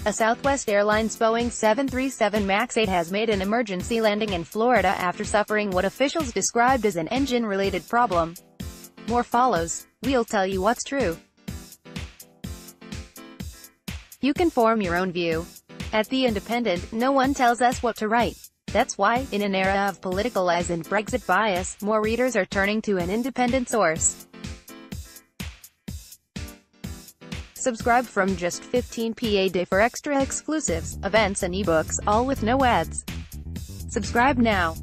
A Southwest Airlines Boeing 737 MAX 8 has made an emergency landing in Florida after suffering what officials described as an engine-related problem. More follows. We'll tell you what's true. You can form your own view. At The Independent, no one tells us what to write. That's why, in an era of political lies and Brexit bias, more readers are turning to an independent source. Subscribe from just $15 a day for extra exclusives, events and ebooks, all with no ads. Subscribe now.